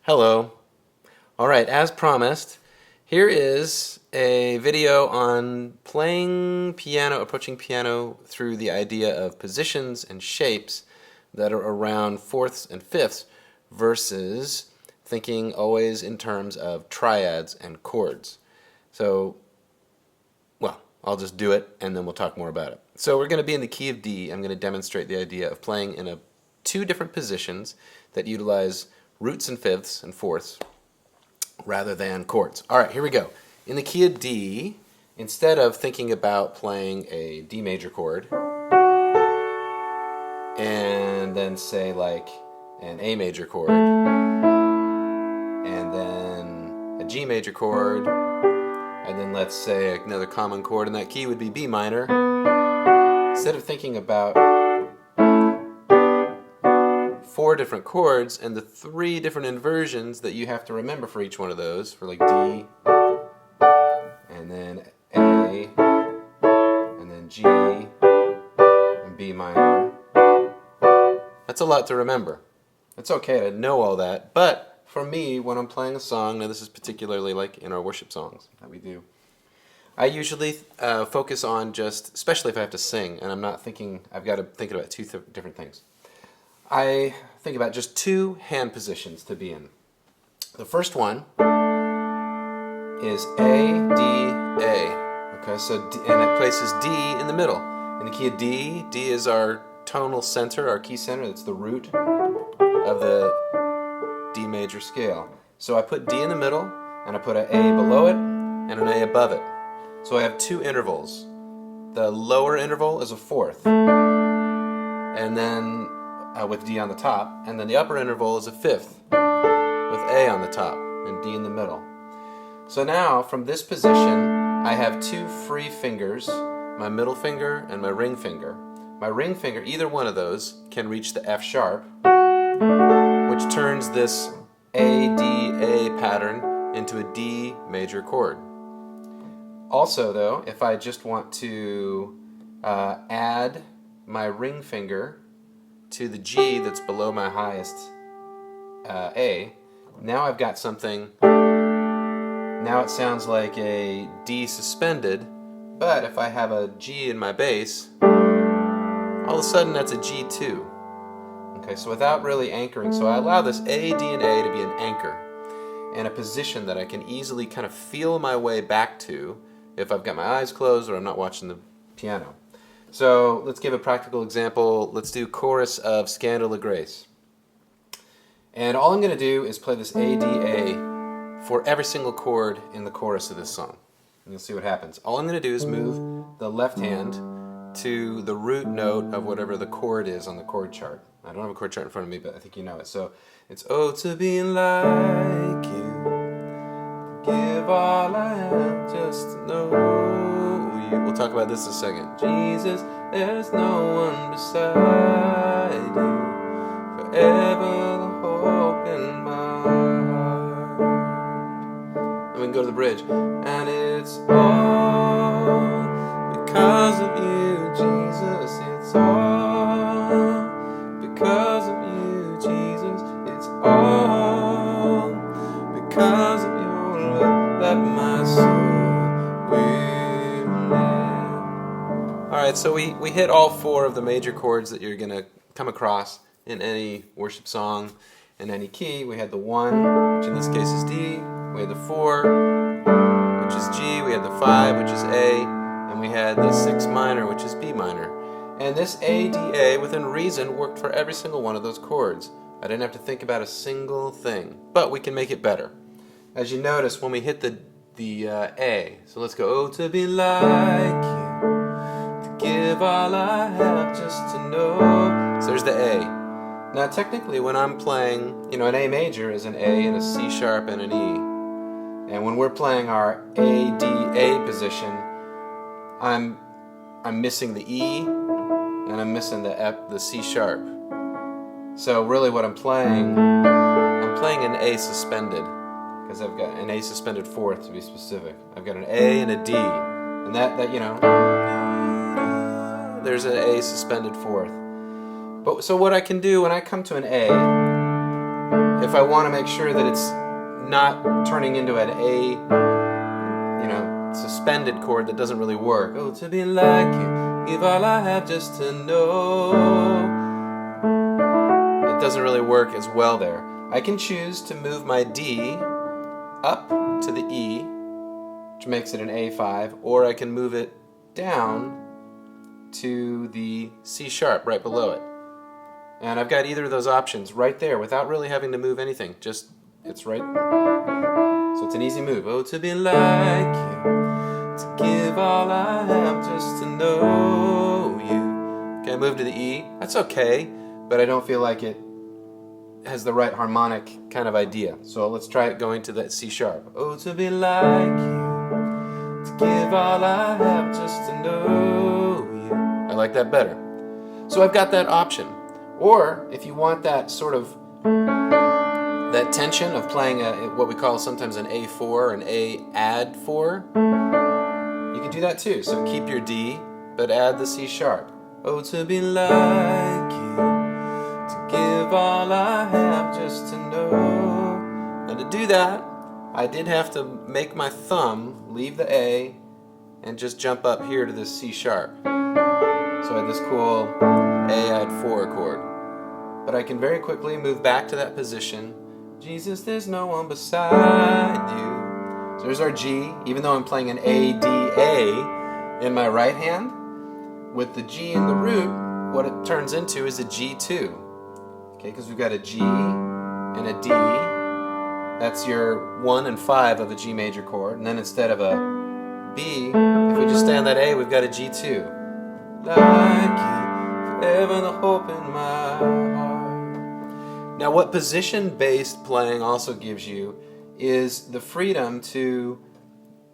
Hello. Alright, as promised, here is a video on playing piano, approaching piano through the idea of positions and shapes that are around fourths and fifths versus thinking always in terms of triads and chords. So, well, I'll just do it and then we'll talk more about it. So we're going to be in the key of D. I'm going to demonstrate the idea of playing in two different positions that utilize roots and fifths and fourths rather than chords. Alright, here we go. In the key of D, instead of thinking about playing a D major chord and then say like an A major chord and then a G major chord and then let's say another common chord in that key would be B minor, instead of thinking about four different chords and the three different inversions that you have to remember for each one of those, for like D, and then A, and then G, and B minor. That's a lot to remember. It's okay to know all that, but for me, when I'm playing a song, now this is particularly like in our worship songs that we do, I usually focus on just, especially if I have to sing, and I'm not thinking, I've got to think about two different things. I think about just two hand positions to be in. The first one is A, D, A. Okay, so D, and it places D in the middle. In the key of D, D is our tonal center, our key center. That's the root of the D major scale. So I put D in the middle, and I put an A below it, and an A above it. So I have two intervals. The lower interval is a fourth, and then with D on the top, and then the upper interval is a fifth with A on the top and D in the middle. So now from this position I have two free fingers, my middle finger and my ring finger. My ring finger, either one of those, can reach the F sharp, which turns this A, D, A pattern into a D major chord. Also though, if I just want to add my ring finger to the G that's below my highest A, now I've got something. Now it sounds like a D suspended, but if I have a G in my bass, all of a sudden that's a G2. Okay, so without really anchoring, so I allow this A, D, and A to be an anchor and a position that I can easily kind of feel my way back to if I've got my eyes closed or I'm not watching the piano. So let's give a practical example. Let's do chorus of Scandal of Grace. And all I'm going to do is play this A, D, A for every single chord in the chorus of this song. And you'll see what happens. All I'm going to do is move the left hand to the root note of whatever the chord is on the chord chart. I don't have a chord chart in front of me, but I think you know it. So it's oh to be like you, give all I am just to know. We'll talk about this in a second. Jesus, there's no one beside you, forever the hope in my heart. And we can go to the bridge. And it's all because of you, Jesus. It's all because of you, Jesus. It's all because of your love that my soul will. Alright, so we hit all four of the major chords that you're going to come across in any worship song in any key. We had the 1, which in this case is D. We had the 4, which is G. We had the 5, which is A. And we had the 6 minor, which is B minor. And this A, D, A, within reason, worked for every single one of those chords. I didn't have to think about a single thing. But we can make it better. As you notice, when we hit the A, so let's go, oh, to be like you, give all I have just to know. So there's the A. Now technically when I'm playing, you know, an A major is an A and a C sharp and an E. And when we're playing our A, D, A position, I'm missing the E and I'm missing the F, the C sharp. So really what I'm playing an A suspended, because I've got an A suspended fourth to be specific. I've got an A and a D, and that you know, there's an A suspended fourth. But so what I can do when I come to an A if I want to make sure that it's not turning into an A, suspended chord that doesn't really work. Oh, to be like you, give all I have just to know. It doesn't really work as well there. I can choose to move my D up to the E, which makes it an A5, or I can move it down to the C sharp right below it. And I've got either of those options right there without really having to move anything. Just, it's right. So it's an easy move. Oh, to be like you, to give all I have just to know you. Okay, I move to the E. That's okay, but I don't feel like it has the right harmonic kind of idea. So let's try it going to that C sharp. Oh, to be like you, to give all I have just to know you. I like that better. So I've got that option. Or if you want that sort of that tension of playing what we call sometimes an A4 or an A add 4, you can do that too. So keep your D, but add the C sharp. Oh, to be like you, to give all I have just to know. Now to do that, I did have to make my thumb leave the A and just jump up here to this C sharp. So I had this cool A add 4 chord. But I can very quickly move back to that position. Jesus, there's no one beside you. So there's our G, even though I'm playing an A, D, A in my right hand. With the G in the root, what it turns into is a G2. Okay, because we've got a G and a D. That's your 1 and 5 of a G major chord. And then instead of a B, if we just stay on that A, we've got a G2. Like you, forever the hope in my heart. Now what position-based playing also gives you is the freedom to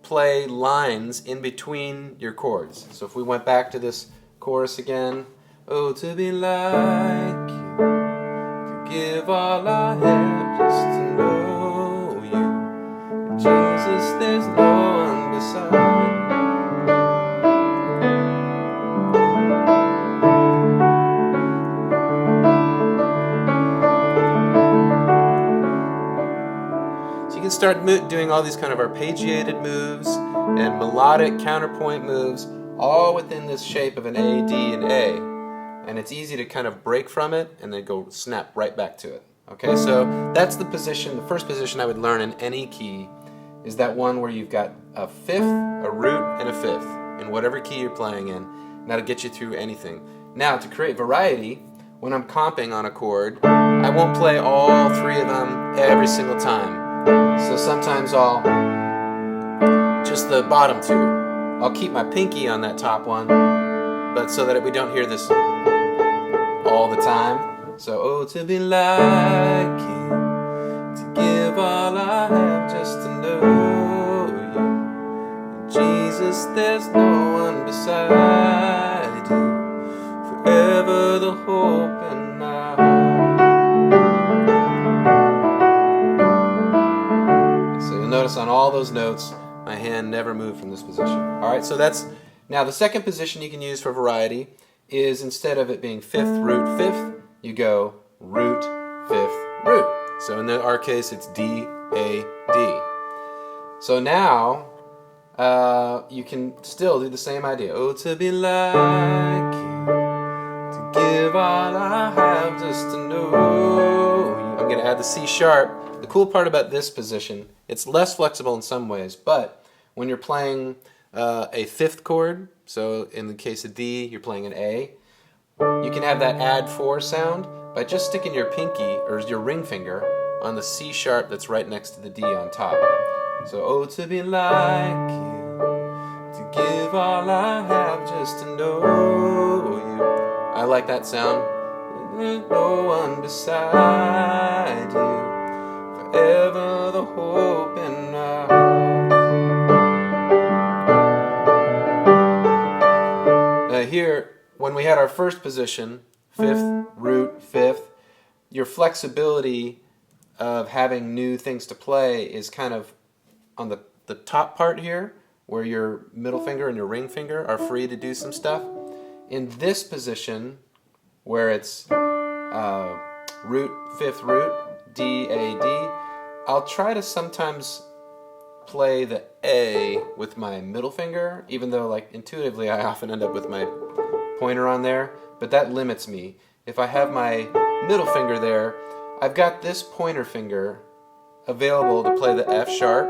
play lines in between your chords. So if we went back to this chorus again, oh, to be like you, to give all I have just to know you. Jesus, there's no one beside. You can start doing all these kind of arpeggiated moves and melodic counterpoint moves all within this shape of an A, D, and A. And it's easy to kind of break from it and then go snap right back to it. Okay, so that's the position, the first position I would learn in any key is that one where you've got a fifth, a root, and a fifth in whatever key you're playing in. And that'll get you through anything. Now, to create variety, when I'm comping on a chord, I won't play all three of them every single time. So sometimes I'll just the bottom two. I'll keep my pinky on that top one, but so that we don't hear this all the time. So, oh, to be like you, to give all I have just to know you. Jesus, there's no one beside you. Forever the hope in my heart. Notice on all those notes, my hand never moved from this position. Alright, so that's, now the second position you can use for variety is instead of it being fifth, root, fifth, you go root, fifth, root. So in our case, it's D, A, D. So now, you can still do the same idea. Oh, to be like you, to give all I have just to know you. I'm going to add the C sharp. The cool part about this position, it's less flexible in some ways, but when you're playing a fifth chord, so in the case of D, you're playing an A, you can have that add 4 sound by just sticking your pinky or your ring finger on the C sharp that's right next to the D on top. So, oh, to be like you, to give all I have just to know you. I like that sound. There's no one beside you. Forever the hope in our heart. Now here, when we had our first position, fifth, root, fifth, your flexibility of having new things to play is kind of on the top part here, where your middle finger and your ring finger are free to do some stuff. In this position, where it's root, fifth, root, D, A, D. I'll try to sometimes play the A with my middle finger, even though like intuitively I often end up with my pointer on there, but that limits me. If I have my middle finger there, I've got this pointer finger available to play the F sharp,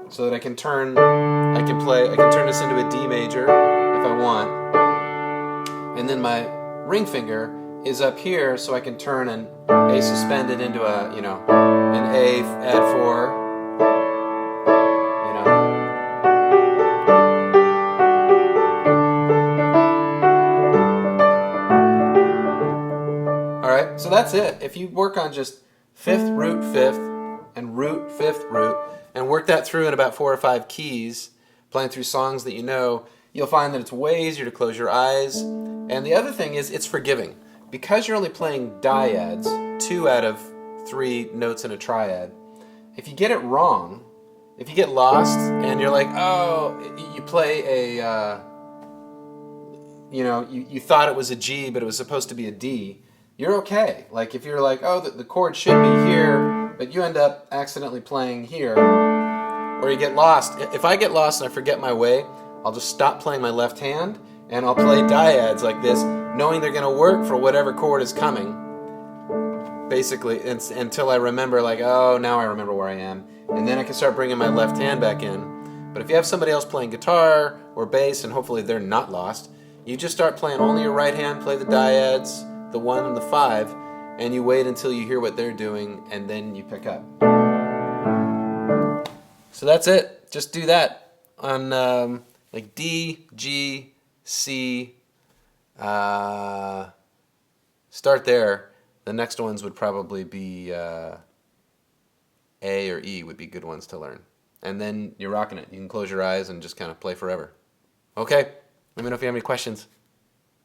so that I can turn this into a D major if I want. And then my ring finger is up here, so I can turn an A suspended into a, an A add 4, Alright, so that's it. If you work on just 5th, root, 5th, and root, 5th, root, and work that through in about 4 or 5 keys, playing through songs that you know, you'll find that it's way easier to close your eyes. And the other thing is, it's forgiving. Because you're only playing dyads, 2 out of 3 notes in a triad, if you get it wrong, if you get lost and you're like, oh, you play a, you thought it was a G, but it was supposed to be a D, you're okay. Like if you're like, oh, the chord should be here, but you end up accidentally playing here, or you get lost. If I get lost and I forget my way, I'll just stop playing my left hand and I'll play dyads like this, knowing they're going to work for whatever chord is coming, basically, until I remember, like, oh, now I remember where I am, and then I can start bringing my left hand back in. But if you have somebody else playing guitar or bass, and hopefully they're not lost, you just start playing only your right hand, play the dyads, the 1 and the 5, and you wait until you hear what they're doing, and then you pick up. So that's it. Just do that on like D, G, C. Start there. The next ones would probably be A or E would be good ones to learn. And then you're rocking it. You can close your eyes and just kind of play forever. Okay? Let me know if you have any questions.